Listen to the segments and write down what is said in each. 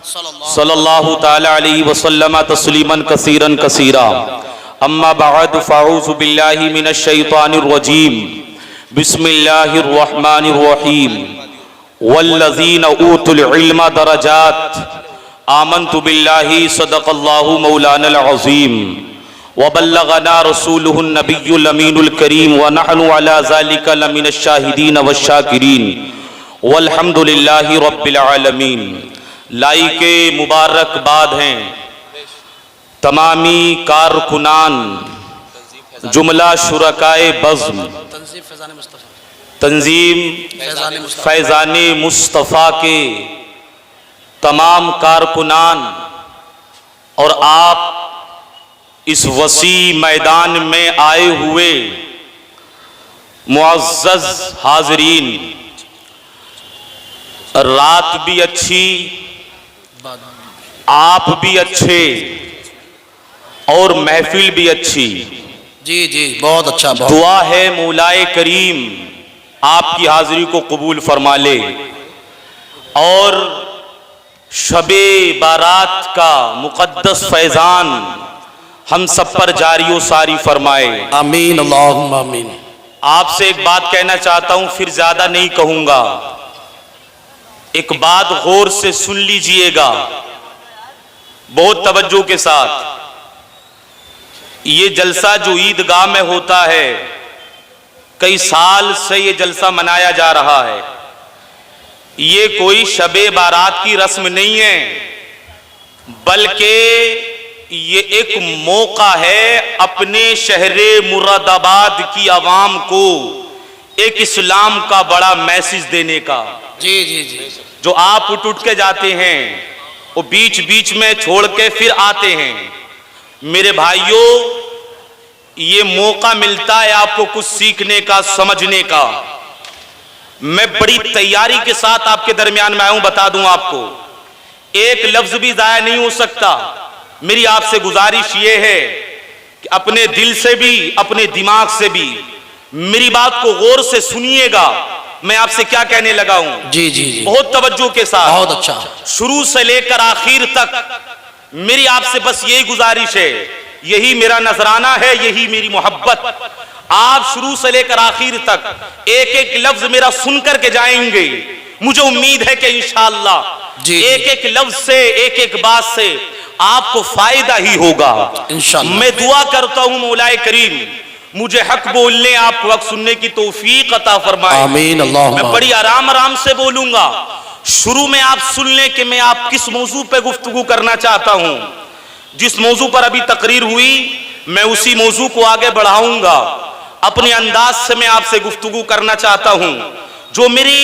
सल्लल्लाहु ताला अलैहि वसल्लम तस्लीमन कसीरन कसीरा। अम्मा बअद फ़अऊज़ु बिल्लाहि मिनश शैतानिर रजीम। बिस्मिल्लाहिर रहमानिर रहीम। वल्लज़ीना ऊतुल इल्मा दरजात। आमन्तु बिल्लाहि सदक़ल्लाहु मौलानल अज़ीम व बल्लगना रसूलुहुन नबियुल अमीनुल करीम व नहनु अला ज़ालिका लमिनश शाहिदीन वश्शाकिरीन वल्हम्दुलिल्लाहि रब्बिल आलमीन। लाइके मुबारकबाद हैं तमामी कारकुनान जुमला शुरकाए बज़्म तंजीम फैज़ान मुस्तफ़ा के तमाम कारकुनान और आप इस वसी मैदान में आए हुए मुअज़्ज़ज़ हाज़रीन, रात भी अच्छी, आप भी अच्छे और महफिल भी अच्छी। जी जी बहुत अच्छा। दुआ है मौलाए करीम आपकी हाजिरी को कबूल फरमा ले और शबे बारात का मुक़द्दस फैज़ान हम सब पर जारी व सारी फरमाए। आमीन अल्लाहुम्मा आमीन। आपसे एक बात कहना चाहता हूं, फिर ज्यादा नहीं कहूंगा। एक बात गौर से सुन लीजिएगा, बहुत तवज्जो के साथ। ये जलसा जो ईदगाह में होता है, कई साल से ये जलसा मनाया जा रहा है। ये कोई शबे बारात की रस्म नहीं है, बल्कि ये एक मौका है अपने शहरे मुरादाबाद की आवाम को एक इस्लाम का बड़ा मैसेज देने का। जी जी जी। जो आप उठ के जाते हैं, वो बीच बीच में छोड़ के फिर आते हैं। मेरे भाइयों, ये मौका मिलता है आपको कुछ सीखने का, समझने का। मैं बड़ी तैयारी के साथ आपके दरमियान में आया हूं। बता दूं आपको, एक लफ्ज भी जाया नहीं हो सकता। मेरी आपसे गुजारिश ये है कि अपने दिल से भी, अपने दिमाग से भी मेरी बात को गौर से सुनिएगा। मैं आपसे क्या कहने लगा हूं, जी जी जी, बहुत तवज्जो के साथ। बहुत अच्छा। शुरू से लेकर आखिर तक मेरी आपसे बस यही गुजारिश है, यही मेरा नजराना है, यही मेरी मोहब्बत। आप शुरू से लेकर आखिर तक एक एक लफ्ज मेरा सुन करके जाएंगे। मुझे उम्मीद है कि इंशाअल्लाह एक एक लफ्ज से, एक एक बात से आपको फायदा ही होगा इंशाअल्लाह। मैं दुआ करता हूं मौलाए करीम मुझे हक बोलने, आपको हक सुनने की तौफीक अता फरमाए। आमीन अल्लाह। मैं बड़ी आराम आराम से बोलूंगा। शुरू में आप सुन लें कि मैं आप किस मौजू पे गुफ्तगू करना चाहता हूं। जिस मौजू पर अभी तकरीर हुई, मैं उसी मौजू को आगे बढ़ाऊंगा। अपने अंदाज से मैं आपसे गुफ्तगू करना चाहता हूं, जो मेरी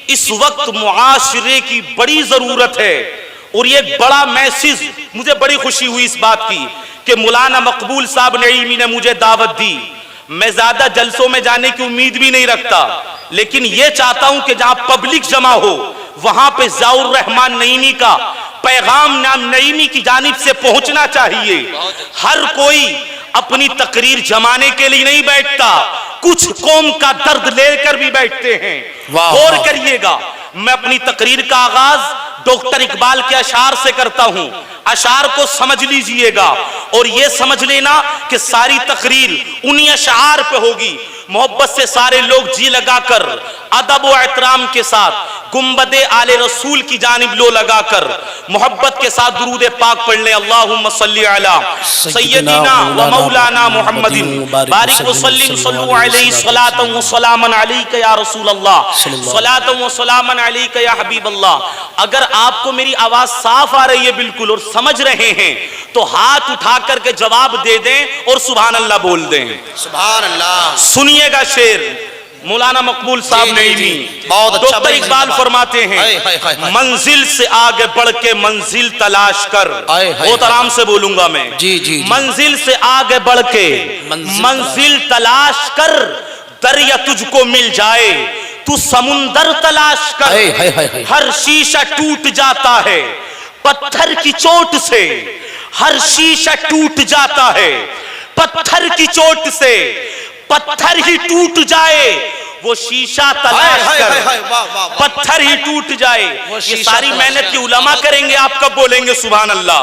इस वक्त मुआशरे की बड़ी जरूरत है। और ये बड़ा मैसेज, मुझे बड़ी खुशी हुई इस बात की कि मौलाना मकबूल साहब नईमी ने मुझे दावत दी। मैं ज्यादा जलसों में जाने की उम्मीद भी नहीं रखता, लेकिन ये चाहता हूं कि जहां पब्लिक जमा हो वहां पे ज़ियाउर रहमान नईमी का पैगाम नाम नईमी की जानिब से पहुंचना चाहिए। हर कोई अपनी तकरीर जमाने के लिए नहीं बैठता, कुछ कौम का दर्द लेकर भी बैठते हैं। गौर करिएगा, मैं अपनी तकरीर का आगाज डॉक्टर इकबाल के अशार से करता हूं। अशार को समझ लीजिएगा और यह समझ लेना कि सारी तकरीर उन्हीं अशार पे होगी। मोहब्बत से सारे लोग जी लगाकर, अदब व एहतराम के साथ गुंबदे आले रसूल की जानिब लो लगाकर मोहब्बत के साथ दुरूद पाक पढ़ ले। अल्लाहुम्मा सल्ली अला सय्यदिना व मौलाना मुहम्मदिन बारिक व सल्लिम सल्लु अलैहि सलातन व सलामन अलैका या रसूल अल्लाह, सलातन व सलामन अलैका या हबीब अल्लाह। अगर आपको मेरी आवाज साफ आ रही है बिल्कुल और समझ रहे हैं तो हाथ उठा करके जवाब दे दें और सुभान अल्लाह बोल दें। सुभान अल्लाह। सुनिएगा शेर मौलाना मकबूल साहब नईमी, डॉक्टर इकबाल फरमाते हैं, मंजिल से आगे बढ़ के मंजिल तलाश कर। बहुत आराम से बोलूंगा मैं। जी जी। मंजिल से आगे बढ़ के मंजिल तलाश कर, दरिया तुझको मिल जाए, तू समुंदर तलाश कर। हर शीशा टूट जाता है पत्थर की चोट से, हर शीशा टूट जाता है पत्थर की चोट से। पत्थर ही टूट जाए वो शीशा तलाश कर, वाह वाह वाह। पत्थर ही टूट जाए। वो ये शीशा सारी तलाश मेहनत कर। की उलमा करेंगे, आप कब बोलेंगे सुभान अल्लाह।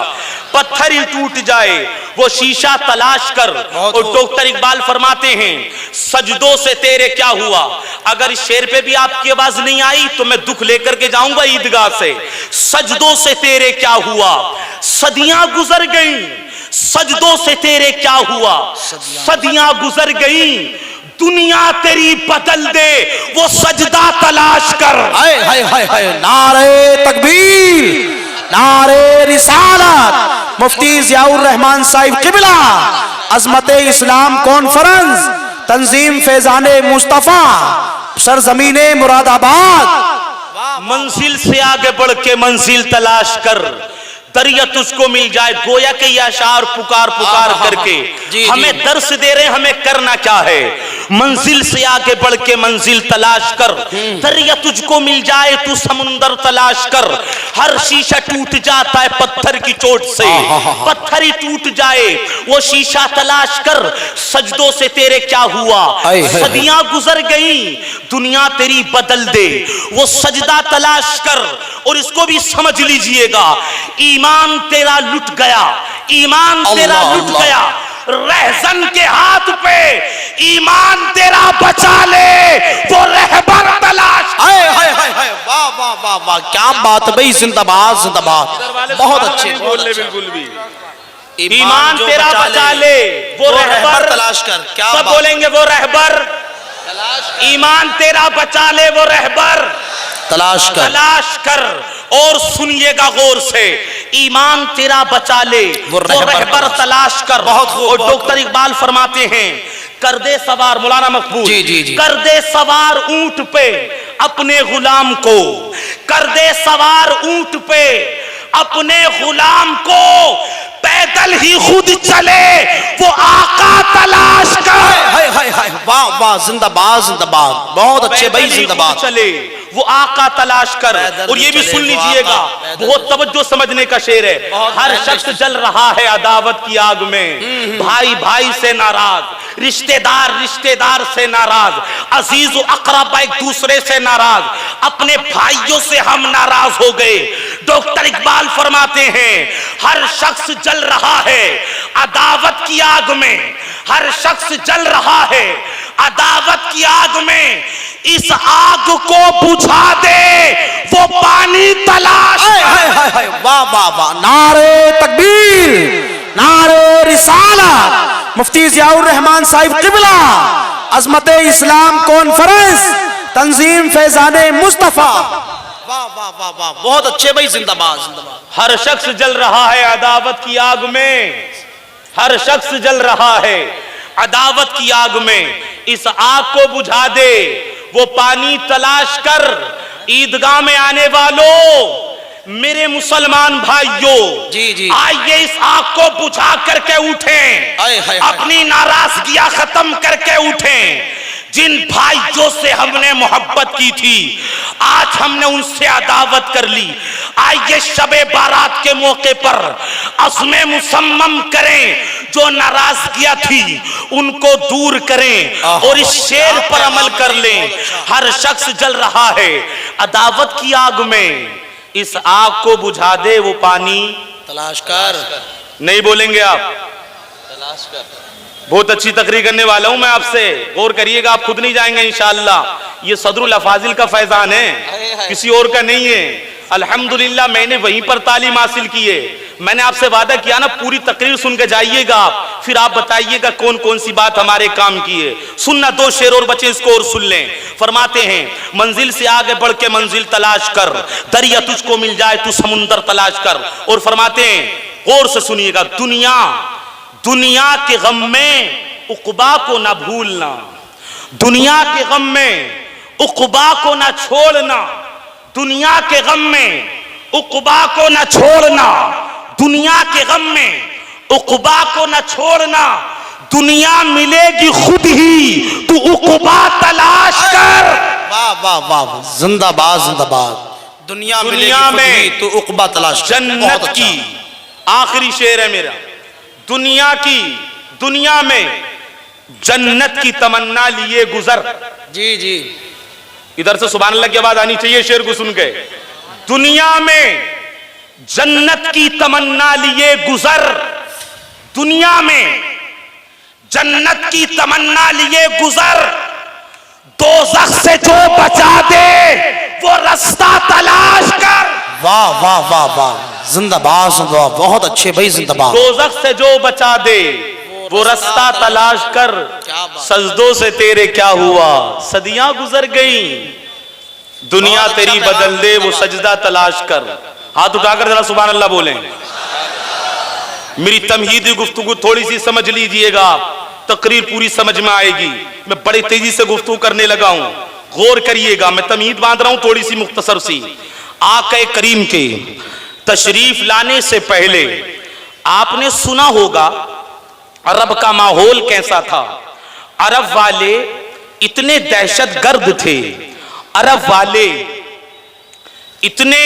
पत्थर ही टूट जाए, वो शीशा तलाश कर। और डॉक्टर इकबाल फरमाते हैं, सजदों से तेरे क्या हुआ। अगर इस शेर पे भी आपकी आवाज नहीं आई तो मैं दुख लेकर के जाऊंगा ईदगाह से। सजदों से तेरे क्या हुआ, सदियां गुजर गई। सजदों से तेरे क्या हुआ, सदियां गुजर गई। दुनिया तेरी बदल दे, वो सजदा तलाश कर। हाय हाय हाय हाय। नारे तकबीर, नारे रिसालत। मुफ्ती ज़ियाउर रहमान साहिब किबला, अजमत इस्लाम कॉन्फ्रेंस, तंजीम फैजाने मुस्तफा, सरजमीने मुरादाबाद। मंजिल से आगे बढ़ के मंजिल तलाश कर, दरिया तुझको मिल जाए। गोया के ये अशार पुकार पुकार करके जी, हमें जी। दर्श दे रहे, हमें करना क्या है। मंजिल से आगे बढ़ के मंजिल तलाश कर, दरिया तुझको मिल जाए, तू समुंदर तलाश कर। हर शीशा टूट जाता है पत्थर की चोट से, पत्थर ही टूट जाए, वो शीशा तलाश कर। सजदों से तेरे क्या हुआ, सदियां गुजर गई। दुनिया तेरी बदल दे, वो सजदा तलाश कर। और इसको भी समझ लीजिएगा, ईमान तेरा लुट गया, ईमान तेरा लुट गया। रहजन के हाथ पे ईमान तेरा बचा ले, वो रहबर तलाश। हाय हाय हाय हाय। वाह वाह वाह वाह, क्या बात भाई। जिंदाबाद जिंदाबाद। बहुत अच्छे, बहुत अच्छे। बिल्कुल भी। ईमान तेरा बचा ले, वो रहबर तलाश कर। क्या सब बोलेंगे, वो रहबर ईमान तेरा बचा ले, वो रहबर तलाश कर, तलाश कर। और सुनिएगा गौर से, ईमान तेरा बचा ले, वो रहबर तलाश कर। और डॉक्टर इकबाल फरमाते हैं, कर दे सवार, मौलाना मकबूल, जी जी जी, कर दे सवार ऊंट पे अपने गुलाम को, कर दे सवार ऊंट पे अपने गुलाम को। पैदल ही खुद चले, वो आका तलाश कर। हाय हाय हाय। वाह वाह, जिंदाबाद जिंदाबाद। बहुत अच्छे भाई, जिंदाबाद। चले, वो आका तलाश कर। और ये भी सुन लीजिएगा, बहुत तवज्जो समझने का शेर है। हर शख्स जल रहा है अदावत की आग में, भाई भाई से नाराज, रिश्तेदार रिश्तेदार से नाराज, अजीज व अकरब एक दूसरे से नाराज, अपने भाइयों से हम नाराज हो गए। डॉक्टर इकबाल फरमाते हैं, हर शख्स जल रहा है अदावत की आग में, हर शख्स जल रहा है अदावत की आग में। इस आग को बुझा दे, वो पानी तलाश। हाय हाय हाय। वाह वाह वाह। नारे तकबीर, नारे रिसालत। मुफ्ती ज़ियाउर रहमान साहिब किबला, अजमत इस्लाम कॉन्फ्रेंस, तंजीम फैजाने मुस्तफा। वाह वाह वाह वाह, बहुत अच्छे भाई, जिंदाबाद जिंदाबाद। हर शख्स जल रहा है अदावत की आग में, हर शख्स जल रहा है अदावत की आग में। इस आग को बुझा दे, वो पानी तलाश कर। ईदगाह में आने वालों, मेरे मुसलमान भाइयों, जी जी, आइए इस आग को बुझा करके उठें, अपनी नाराजगियां खत्म करके उठें। जिन भाइयों से हमने मोहब्बत की थी, आज हमने उनसे अदावत कर ली। आइए शबे बारात के मौके पर अज़्मे मुसम्मम करें, जो नाराजगियां थी उनको दूर करें और इस शेर पर अमल कर लें। हर शख्स जल रहा है अदावत की आग में, इस आग को बुझा दे, वो पानी तलाश कर। नहीं बोलेंगे आप? तलाश कर। बहुत अच्छी तकरीर करने वाला हूं मैं आपसे, गौर करिएगा, आप खुद नहीं जाएंगे इंशाअल्लाह। ये सदरुल अफाजिल का फैजान है, किसी और का नहीं है। अल्हम्दुलिल्लाह मैंने वहीं पर तालीम हासिल की है। मैंने आपसे वादा किया ना, पूरी तकरीर सुन के जाइएगा आप, फिर आप बताइएगा कौन कौन सी बात हमारे काम की है। सुनना, दो शेर और बचे, इसको और सुन लें। फरमाते हैं, मंजिल से आगे बढ़ के मंजिल तलाश कर, दरिया तुझको मिल जाए, तू समुंदर तलाश कर। और फरमाते हैं, गौर से सुनिएगा, दुनिया के गम में उक़बा को ना भूलना, दुनिया के गम में उक़बा को ना छोड़ना, दुनिया के गम में उक़बा को ना छोड़ना, दुनिया के गम में उक़बा को ना छोड़ना। दुनिया मिलेगी खुद ही, तू उक़बा तलाश कर। वाह वाह वाह, जिंदाबाद जिंदाबाद। दुनिया में तू उक़बा तलाश। जन्नत की आखिरी शेर है मेरा, दुनिया में जन्नत की तमन्ना लिए गुजर। जी जी, इधर से सुभान अल्लाह की आवाज आनी चाहिए शेर को सुन के। दुनिया में जन्नत की तमन्ना लिए गुजर, दुनिया में जन्नत की तमन्ना लिए गुजर, दोज़ख से जो बचा दे वो रास्ता तलाश कर। वाह वाह वाह वाह, जिंदाबाद जिंदाबाद, बहुत अच्छे भाई, जिंदाबाद। दोज़ख से जो बचा दे वो रास्ता तलाश कर, सजदों से तेरे क्या हुआ सदियां गुजर गई, दुनिया तेरी बदल दे वो सजदा तलाश कर। हाथ उठाकर जरा सुभान अल्लाह बोलें। मेरी तमहीदी गुफ्तगू थोड़ी सी समझ लीजिएगा, तकरीर पूरी समझ में आएगी। मैं बड़ी तेजी से गुफ्तगू करने लगा हूं, गौर करिएगा। मैं तमहीद बांध रहा हूं थोड़ी सी मुख्तसर सी। आक़ा करीम के तशरीफ लाने से पहले आपने सुना होगा अरब का माहौल कैसा था। अरब वाले इतने दहशतगर्द थे, अरब वाले इतने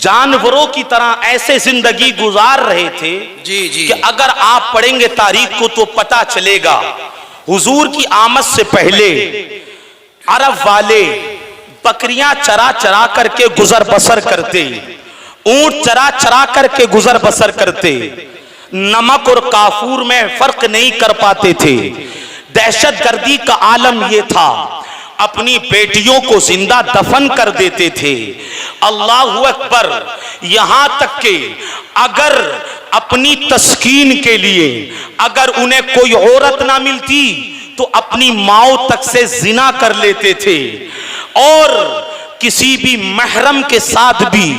जानवरों की तरह ऐसे जिंदगी गुजार रहे थे जी जी, कि अगर आप पढ़ेंगे तारीख को तो पता चलेगा हुजूर की आमद से पहले अरब वाले बकरियां चरा चरा करके गुजर बसर करते, ऊंट चरा चरा करके गुजर बसर करते, नमक और काफूर में फर्क नहीं कर पाते थे। दहशतगर्दी का आलम यह था, अपनी बेटियों को जिंदा दफन कर देते थे। अल्लाहु अकबर, यहां तक के अगर अपनी तस्कीन के लिए अगर उन्हें कोई औरत ना मिलती तो अपनी माओ तक से जिना कर लेते थे, और किसी भी महरम के साथ भी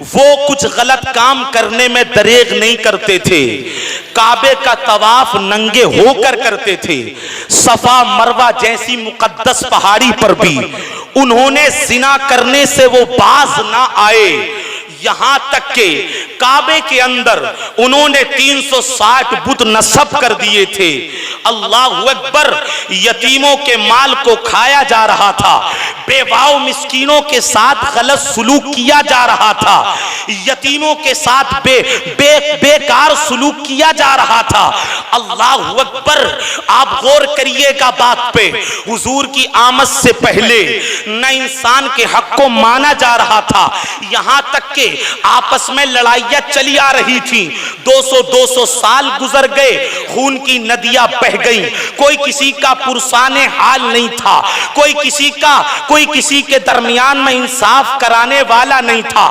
वो कुछ गलत काम करने में दरेग नहीं करते थे। काबे का तवाफ नंगे होकर करते थे। सफा मरवा जैसी मुकद्दस पहाड़ी पर भी उन्होंने जिना करने से वो बाज ना आए। यहां तक के काबे के अंदर उन्होंने 360 बुत नस्ब कर दिए थे। अल्लाहु अकबर, यतीमों के माल को खाया जा रहा था, बेवाओ मिस्कीनों के साथ गलत सुलूक किया जा रहा था, यतीमों के साथ बेकार सुलूक किया जा रहा था। अल्लाहु अकबर, आप गौर करिएगा बात पे। हुजूर की आमद से पहले न इंसान के हक को माना जा रहा था, यहां तक के आपस में लड़ाइयां चली आ रही थी। 200 साल गुजर गए, खून की नदियां बह गईं, कोई किसी का पुरसाने हाल नहीं था, कोई किसी के दरमियान में इंसाफ कराने वाला नहीं था।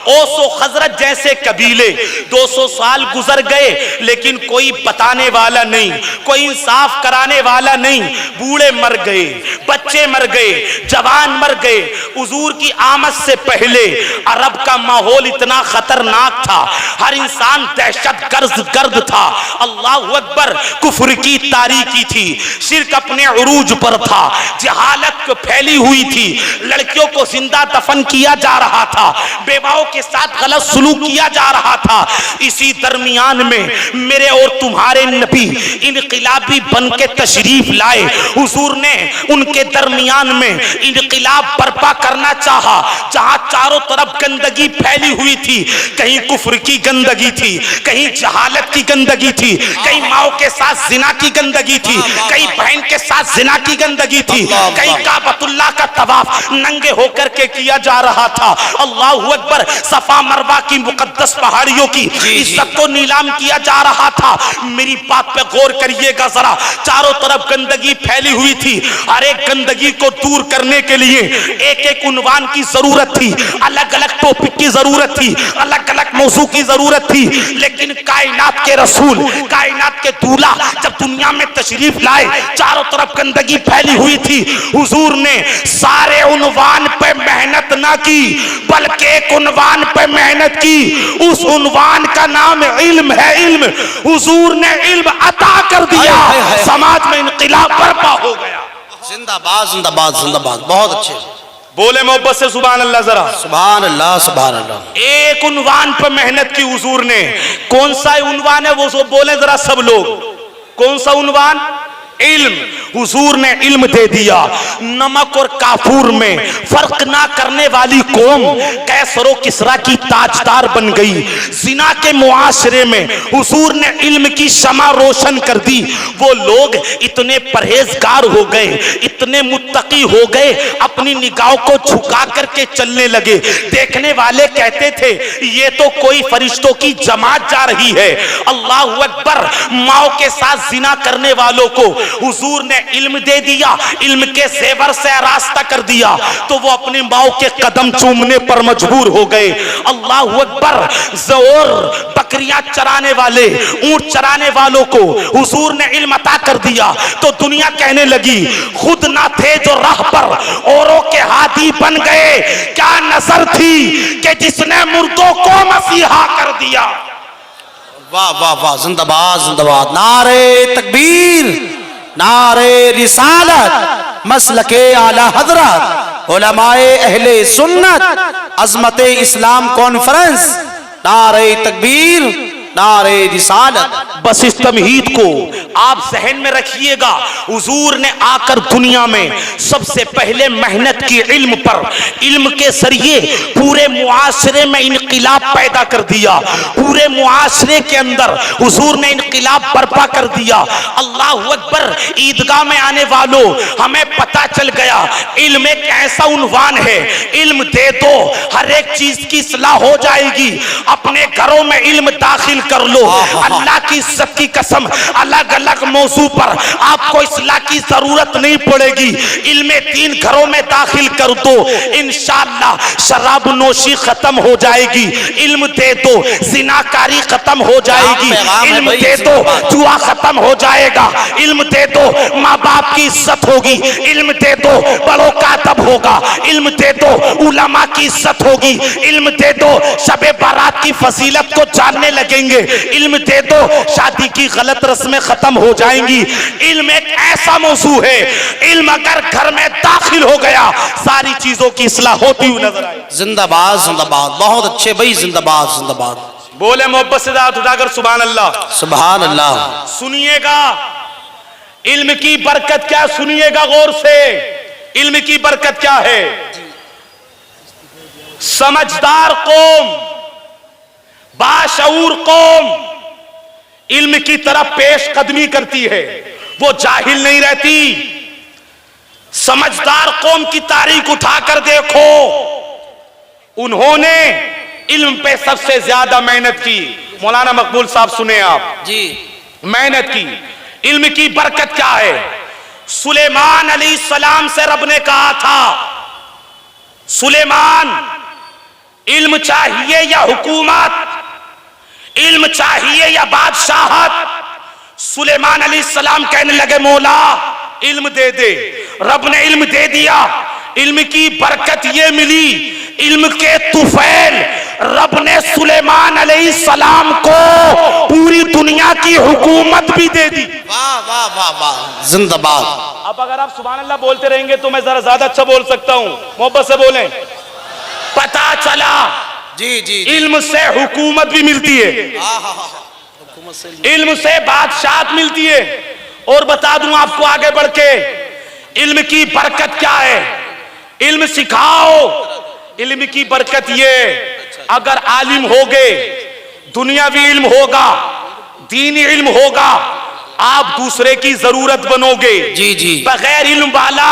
ओसो खजरत जैसे कबीले 200 साल गुजर गए, लेकिन कोई बताने वाला नहीं, कोई इंसाफ कराने वाला नहीं। बूढ़े मर गए, बच्चे मर गए, जवान मर गए। हुजूर की आमद से पहले अरब का माहौल इतना खतरनाक था, हर इंसान दहशतगर्द था। अल्लाहु अकबर, कुफ्र की तारीकी थी, शिर्क अपने उरूज पर था, जहालत फैली हुई थी, लड़कियों को जिंदा दफन किया जा रहा था, बेवाओं के साथ गलत सुलूक किया जा रहा था। इसी दरमियान में मेरे और तुम्हारे नबी इनकलाबी बन के तशरीफ लाए। हुजूर ने उनके दरमियान में इनकलाब बर्पा करना चाहा। जहां चारों तरफ गंदगी फैली हुई थी, कहीं कुफ्र की गंदगी थी, कहीं जहालत की गंदगी थी, कहीं माओ के साथ जिना की गंदगी थी, कहीं बहन के साथ जिना की गंदगी थी, कहीं काबतुल्लाह का तवाफ नंगे होकर के किया जा रहा था। अल्लाहु अकबर, सफा मरवा की मुकद्दस पहाड़ियों की इज्जत को नीलाम किया जा रहा था। मेरी बात पे गौर करिएगा जरा, चारों तरफ गंदगी फैली हुई थी। हर एक गंदगी को दूर करने के लिए एक एक उन्वान की जरूरत थी, अलग अलग टॉपिक की जरूरत थी, अलग अलग मौजू की जरूरत थी। लेकिन कायनात के रसूल, कायनात के दूल्हा जब दुनिया में तशरीफ लाए, चारों तरफ गंदगी फैली हुई थी। हुजूर ने सारे उन्वान पे मेहनत ना की, बल्कि एक उन्वान पे मेहनत की। उस उन्वान का नाम इल्म है। इल्म, हुजूर ने इल्म अता कर दिया, समाज में इनकलाब बर्पा हो गया। जिंदाबाद जिंदाबाद जिंदाबाद, बहुत अच्छे। बोले मोहब्बत से सुभान अल्लाह जरा। सुभान अल्लाह सुभान अल्लाह। एक उन्वान पर मेहनत की हुजूर ने। कौन सा उन्वान है वो बोले जरा सब लोग, कौन सा उन्वान? इल्म, हुजूर ने इल्म दे दिया। नमक और काफूर में फर्क ना करने वाली कौम कैसर और किसरा की ताजदार बन गई। जिना के मुआशरे में हुजूर ने इल्म की शमा रोशन कर दी। वो लोग इतने परहेजगार हो गए, इतने मुत्तकी हो गए, अपनी निगाहों को झुका करके चलने लगे। देखने वाले कहते थे ये तो कोई फरिश्तों की जमात जा रही है। अल्लाह अकबर। माओ के साथ जिना करने वालों को हुजूर ने इल्म दे दिया, इल्म के सेवर से रास्ता कर दिया, तो वो अपनी माओ के कदम चूमने पर मजबूर हो गए। अल्लाह अकबर। ज़ोर बकरियां चराने वाले, ऊंट चराने वालों को हुजूर ने इल्म अता कर दिया, तो दुनिया कहने लगी खुद ना थे जो राह पर औरों के हाथी बन गए। क्या नजर थी कि जिसने मुर्दों को मसीहा कर दिया। वाह वाह वाह, जिंदाबाद जिंदाबाद। नारे तकबीर, नारे रिसालत, मसलके आला हजरत, उलमाए अहले सुन्नत, अजमते इस्लाम कॉन्फ्रेंस। नारे तकबीर, नारे रिसालत। बस इस तमहीद को आप जहन में रखिएगा। हुजूर ने आकर दुनिया में सबसे पहले मेहनत की इल्म पर, इल्म के जरिए पूरे मुआशरे में इनकलाब पैदा कर दिया। पूरे मुआशरे के अंदर हुजूर ने इनकलाब बर्पा कर दिया। अल्लाह अकबर। ईदगाह में आने वालों, हमें पता चल गया इल्म एक ऐसा उन्वान है, इल्म दे दो हर एक चीज की इस्लाह हो जाएगी। अपने घरों में इल्म दाखिल कर लो। अल्लाह की इज्जत की कसम, अलग अलग मौजू पर आपको इस्लाह की जरूरत नहीं पड़ेगी। इल्मे दीन घरों में दाखिल कर दो, इंशाअल्लाह शराब नोशी खत्म हो जाएगी। इल्म दे दो जिनाकारी खत्म हो जाएगी। इल्म दे दो जुआ खत्म हो जाएगा। इल्म दे दो माँ बाप की इज्जत होगी। इल्म दे दो बड़ों का अदब होगा। इल्म दे दो उलमा की इज्जत होगी। इल्म दे दो शबे बारात की फजीलत को जानने लगेंगे। इल्म दे दो शादी की गलत रस्में खत्म हो जाएंगी। इल्म एक ऐसा मौजू है, इल्म अगर घर में दाखिल हो गया सारी चीजों की इस्लाह होती हुई नजर आए। जिंदाबाद जिंदाबाद, बहुत अच्छे भाई, जिंदाबाद जिंदाबाद। बोले मोहब्बत से दांत उठाकर सुभान अल्लाह। सुभान अल्लाह। सुनिएगा इल्म की बरकत क्या, सुनिएगा गौर से। इल्म की बरकत क्या है? समझदार कौम, बाशऊर कौम इल्म की तरफ पेश कदमी करती है, वो जाहिल नहीं रहती। समझदार कौम की तारीख उठाकर देखो, उन्होंने इल्म पे सबसे ज्यादा मेहनत की। मौलाना मकबूल साहब सुने आप जी। मेहनत की। इल्म की बरकत क्या है? सुलेमान अलैहिस्सलाम से रब ने कहा था, सुलेमान इल्म चाहिए या हुकूमत, इल्म चाहिए या बादशाहत? सुलेमान अलैहिस्सलाम कहने लगे मौला इल्म दे दे। रब ने इल्म दे दिया। इल्म की बरकत ये मिली, इल्म के तुफैल रब ने सुलेमान अलैहिस्सलाम को पूरी दुनिया की हुकूमत भी दे दी। वाह वाह वाह वाह, जिंदाबाद। अब अगर आप सुभान अल्लाह बोलते रहेंगे तो मैं जरा ज्यादा अच्छा बोल सकता हूं। मोहब्बत से बोलें। पता चला जी जी। इल्म से हुकूमत भी मिलती है, इल्म से बादशाहत मिलती है। और बता दूं आपको आगे बढ़ के इल्म की बरकत क्या है। इल्म सिखाओ। इल्म की बरकत ये, अगर आलिम होगे, दुनियावी इल्म होगा, दीनी इल्म होगा, आप दूसरे की जरूरत बनोगे। जी जी। बगैर इल्म वाला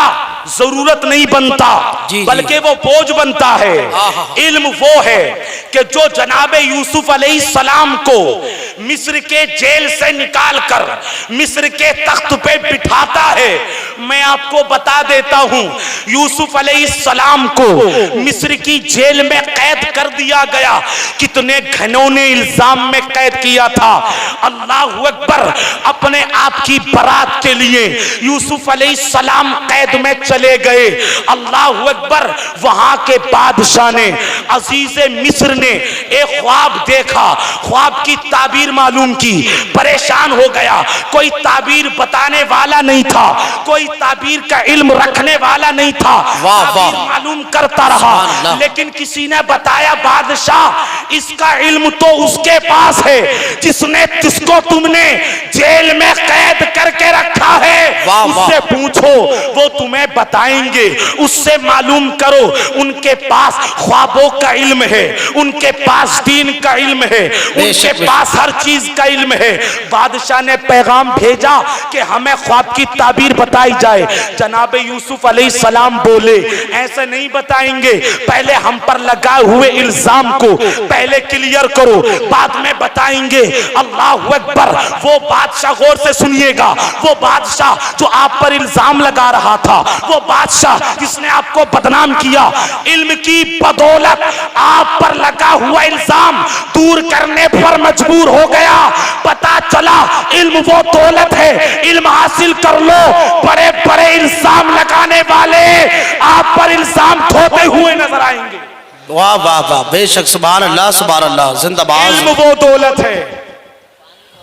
जरूरत नहीं बनता, बल्कि वो बोझ बनता है। इल्म वो है कि जो जनाबे यूसुफ अलैहिस्सलाम को मिस्र के जेल से निकालकर मिस्र के तख्त पे बिठाता है। मैं आपको बता देता हूं, यूसुफ अलैहिस्सलाम को मिस्र की जेल में कैद कर दिया गया। कितने घिनौने इल्जाम में कैद किया था। अल्लाह अकबर। अपने आप की बरात के लिए यूसुफ अलैहिस्सलाम कैद में चले गए। अल्लाह अकबर। वहां के बादशाह ने, अजीज मिस्र ने एक ख्वाब देखा, ख्वाब की ताबीर मालूम की, परेशान हो गया। कोई ताबीर बताने वाला नहीं था, कोई ताबीर का इल्म रखने वाला नहीं था। ताबीर मालूम करता रहा, लेकिन किसी ने बताया बादशाह इसका इल्म तो उसके पास है जिसको तुमने जेल में कैद करके रखा है। उससे पूछो, वो तुम्हें बताएंगे। उससे मालूम करो, उनके पास ख्वाबों का इल्म है, उनके पास दीन का इल्म है, उनके पास हर चीज का इल्म है। बादशाह ने पैगाम भेजा कि हमें ख्वाब की ताबीर बताई जाए। जनाब यूसुफ अलैहिस्सलाम बोले, ऐसे नहीं बताएंगे, पहले हम पर लगाए हुए इल्जाम को पहले क्लियर करो, बाद में बताएंगे। अल्लाह अकबर। वो बादशाह, गौर से सुनिएगा, वो बादशाह जो आप पर इल्जाम लगा रहा था, वो बादशाह जिसने आपको बदनाम किया, इल्म की बदौलत आप पर लगा हुआ इल्जाम दूर करने पर मजबूर हो गया। पता चला इल्म वो दौलत है, इल्म हासिल कर लो। बड़े बड़े इल्जाम लगाने वाले आप पर इल्जाम ढोते हुए नजर आएंगे। वाह वाह वाह, बेशक, सुभान अल्लाह सुभान अल्लाह, जिंदाबाद। इल्म वो दौलत है।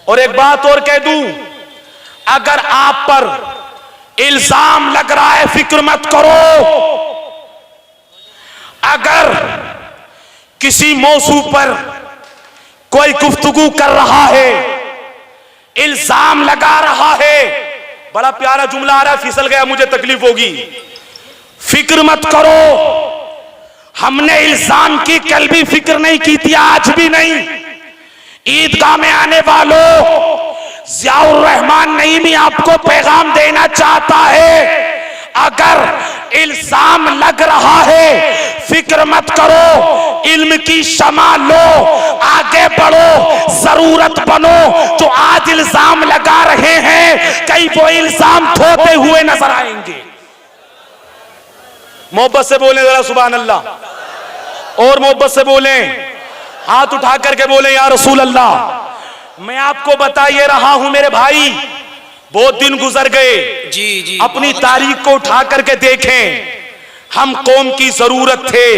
और एक बात और कह दूं, अगर आप पर इल्जाम लग रहा है, फिक्र मत करो। अगर किसी मौजू पर कोई गुफ्तगू कर रहा है, इल्जाम लगा रहा है, बड़ा प्यारा जुमला आ रहा है, फिसल गया, मुझे तकलीफ होगी। फिक्र मत करो। हमने इल्जाम की कल भी फिक्र नहीं की थी, आज भी नहीं। ईदगाह में आने वालों, ज़ियाउर रहमान नईमी आपको पैगाम देना चाहता है, अगर इल्जाम लग रहा है, फिक्र मत करो, इल्म की शमा लो, आगे बढ़ो, जरूरत बनो। जो आज इल्जाम लगा रहे हैं, कई वो इल्जाम धोते हुए नजर आएंगे। मोहब्बत से बोले जरा सुभान अल्लाह, और मोहब्बत से बोले, हाथ उठा करके बोले या रसूल अल्लाह। मैं आपको बता ये रहा हूं मेरे भाई, बहुत दिन गुजर गए, जी जी, अपनी तारीख को उठा करके देखें। हम कौम की जरूरत थे,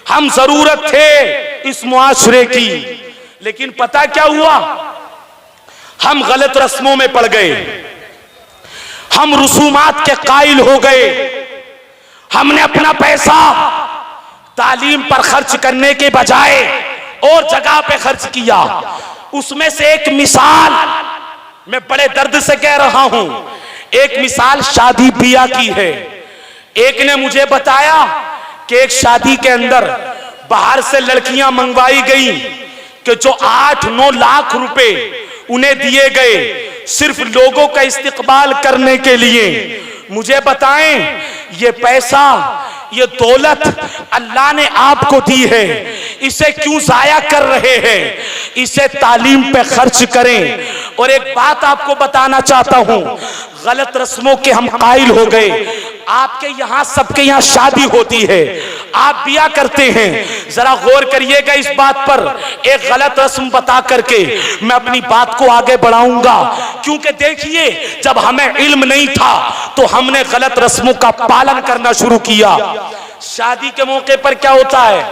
हम जरूरत थे इस मुआशरे की, लेकिन पता क्या हुआ, हम गलत रस्मों में पड़ गए, हम रसूमात के कायल हो गए। हमने अपना पैसा तालीम पर खर्च करने के बजाय और जगह पे खर्च किया। उसमें से एक मिसाल मैं बड़े दर्द से कह रहा हूं, एक मिसाल शादी ब्याह की है। एक ने मुझे बताया कि एक शादी के अंदर बाहर से लड़कियां मंगवाई गई कि जो 8-9 लाख रुपए उन्हें दिए गए सिर्फ लोगों का इस्तकबाल करने के लिए। मुझे बताएं, ये पैसा, ये दौलत अल्लाह ने आपको दी है, इसे क्यों जाया कर रहे हैं? इसे तालीम पे खर्च करें। और एक बात आपको बताना चाहता हूं, गलत रस्मों के हम कायल हो गए। आपके यहाँ, सबके यहाँ शादी होती है, आप बिया करते हैं, जरा गौर करिएगा इस बात पर। एक गलत रस्म बता करके मैं अपनी बात को आगे बढ़ाऊंगा, क्योंकि देखिए, जब हमें इल्म नहीं था तो हमने गलत रस्मों का पालन करना शुरू किया। शादी के मौके पर क्या होता है,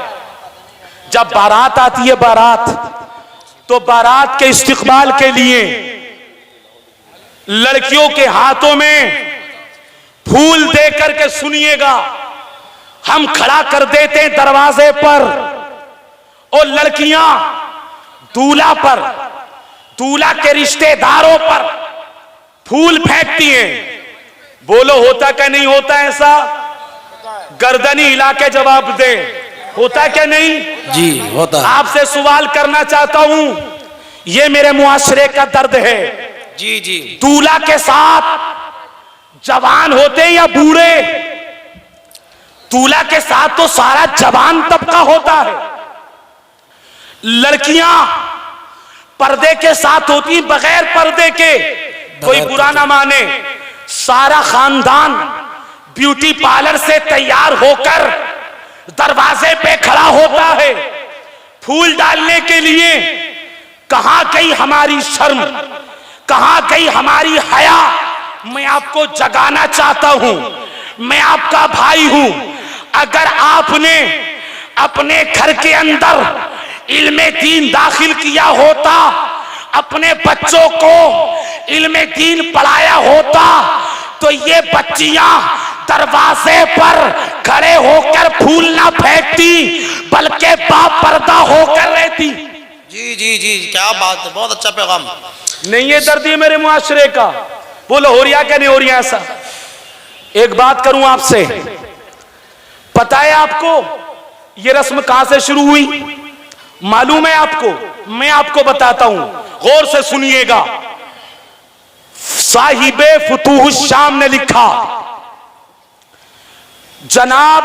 जब बारात आती है, बारात, तो बारात के इस्तकबाल के लिए लड़कियों के हाथों में फूल दे करके, सुनिएगा, हम खड़ा कर देते हैं दरवाजे पर, और लड़कियां दूल्हा पर, दूल्हा के रिश्तेदारों पर फूल फेंकती हैं। बोलो होता क्या नहीं होता ऐसा? गर्दनी हिला के जवाब दे, होता क्या नहीं? जी होता। आपसे सवाल करना चाहता हूं, ये मेरे मुआशरे का दर्द है। जी जी, दूल्हा के साथ जवान होते या बूढ़े? दूल्हा के साथ तो सारा जवान तबका होता है। लड़कियां पर्दे के साथ होती, बगैर पर्दे के। कोई बुरा ना माने, सारा खानदान ब्यूटी पार्लर से तैयार होकर दरवाजे पे खड़ा होता है फूल डालने के लिए। कहां गई हमारी शर्म, कहां गई हमारी हया? मैं आपको जगाना चाहता हूं, मैं आपका भाई हूं। अगर आपने अपने घर के अंदर इल्मे दीन दाखिल किया होता, अपने बच्चों को इल्मे दीन पढ़ाया होता, तो ये बच्चियां दरवाजे पर खड़े होकर फूल ना फेंकती, बल्कि बापर्दा होकर जी जी, क्या बात है, बहुत अच्छा पैगाम। नहीं ये दर्द है मेरे मुआशरे का, बोलो हो रिया क्या नहीं हो रिया ऐसा। एक बात करूं आपसे, पता है आपको ये रस्म कहां से शुरू हुई? मालूम है आपको? मैं आपको बताता हूं, गौर से सुनिएगा। साहिबे फुतूह शाम ने लिखा, जनाब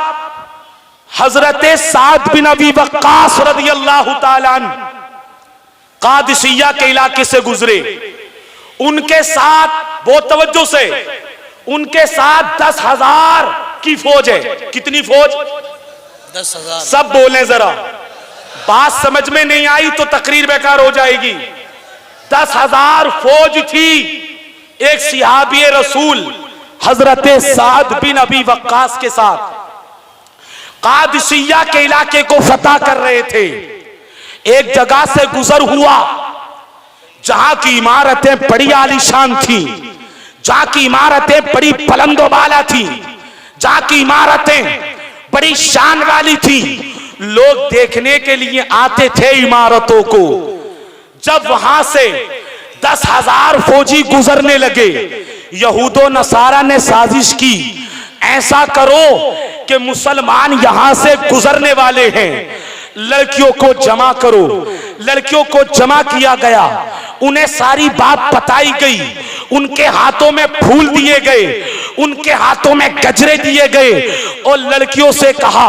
हजरत साद बिन अबी वक्कास रदियल्लाहु ताला अन्हु कादिसिया के इलाके से गुजरे। उनके साथ, बहुत तवज्जो से, उनके साथ 10,000 की फौज है। कितनी फौज? 10,000। सब बोले जरा, बात समझ में नहीं आई तो तकरीर बेकार हो जाएगी। 10,000 फौज थी एक सिहाबी रसूल हजरत साद बिन अबी वक्कास के साथ, कादिसिया के इलाके को फतह कर रहे थे। एक जगह से गुजर हुआ जहां की इमारतें बड़ी आलीशान थी, जहां की इमारतें बड़ी बुलंदो बाला थी, जहां की इमारतें बड़ी शान वाली थी। लोग देखने के लिए आते थे इमारतों को। जब वहां से 10,000 फौजी गुजरने लगे, यहूदो नसारा ने साजिश की, ऐसा करो कि मुसलमान यहां से गुजरने वाले हैं, लड़कियों को जमा करो। लड़कियों को जमा किया गया, उन्हें सारी बात बताई गई, उनके हाथों में फूल दिए गए, उनके हाथों में गजरे दिए गए और लड़कियों से कहा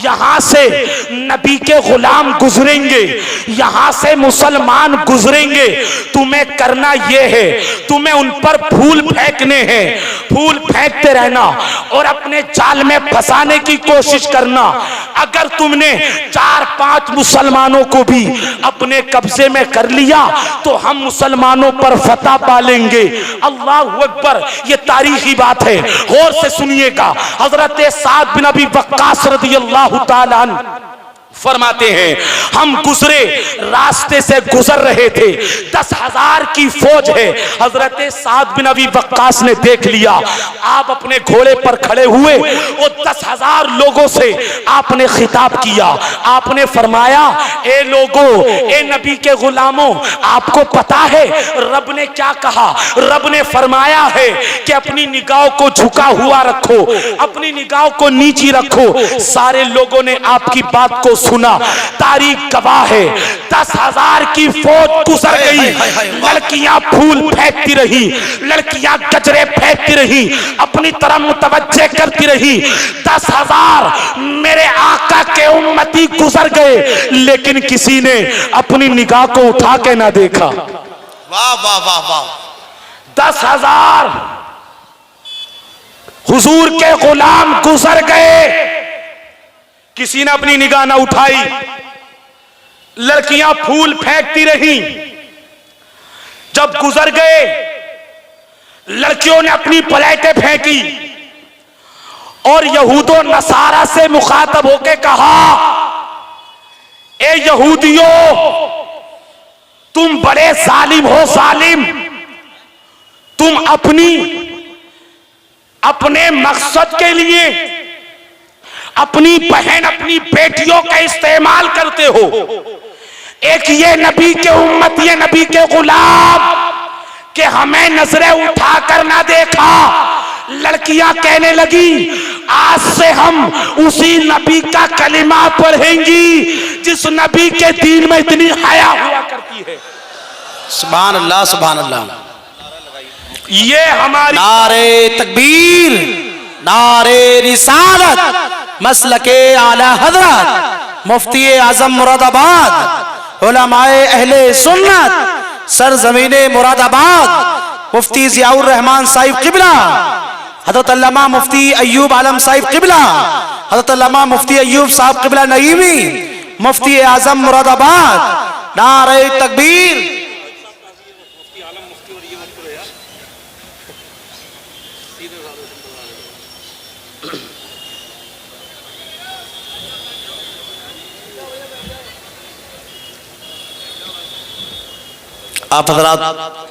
यहां से नबी के गुलाम गुजरेंगे, यहां से मुसलमान गुजरेंगे, तुम्हें करना यह है, तुम्हें उन पर फूल फेंकने हैं, फूल फेंकते रहना और अपने जाल में फंसाने की कोशिश करना। अगर तुमने 4-5 मुसलमानों को भी अपने कब्जे में कर लिया तो हम मुसलमानों पर फतह पा लेंगे। अल्लाहु अकबर, ये तारीखी बात है, गौर से सुनिएगा। हजरत साद बिन अबी वक्कास रदियल्लाहु ताला अन्हु फरमाते हैं, हम गुजरे, रास्ते से गुजर रहे थे, 10,000 की फौज है। हजरत साद बिन अबी वक्कास ने देख लिया, आप अपने घोड़े पर खड़े हुए और 10,000 लोगों से आपने खिताब किया। आपने फरमाया, ए लोगों, ए नबी के गुलामों, आपको पता है रब ने क्या कहा? रब ने फरमाया है कि अपनी निगाह को झुका हुआ रखो, अपनी निगाह को नीची रखो। सारे लोगों ने आपकी बात को सुना। तारीख गवाह है, 10,000 की फौज गुजर गई, लड़कियां फूल फेंकती रही, लड़कियां गजरे फेंकती रही, अपनी तरफ मुतवज्जे करती रही। 10,000 मेरे आका के उम्मती गुजर गए, लेकिन किसी ने अपनी निगाह को उठा के ना देखा। वाह वाह वाह वाह। 10,000 हुजूर के गुलाम गुजर गए, किसी ने अपनी निगाह ना उठाई। लड़कियां फूल फेंकती रहीं। जब गुजर गए, लड़कियों ने अपनी प्लेटें फेंकी और यहूदो नसारा से मुखातब होके कहा, ए यहूदियों, तुम बड़े जालिम हो, जालिम। तुम अपने मकसद के लिए अपनी बहन, अपनी बेटियों का इस्तेमाल करते हो। एक ये नबी के उम्मत, ये नबी के गुलाम कि हमें नजरें उठाकर ना देखा। लड़कियां कहने लगी, आज से हम उसी नबी का कलिमा पढ़ेंगी जिस नबी के दीन में इतनी हया हुआ करती है। सुभान अल्लाह, सुभान अल्लाह। ये हमारी नारे तकबीर, नारे रिसालत, मसलके आला हजरत मुफ्ती आजम मुरादाबाद, उलमाए अहले सुन्नत सरजमीने मुरादाबाद, मुफ्ती जियाउर रहमान साहिब किबला, हजरत अल्लामा मुफ्ती अय्यूब आलम साहिब किबला, हजरत अल्लामा मुफ्ती अय्यूब साहब किबला नईमी, मुफ्ती आजम मुरादाबाद। नारे तकबीर। आप हजरात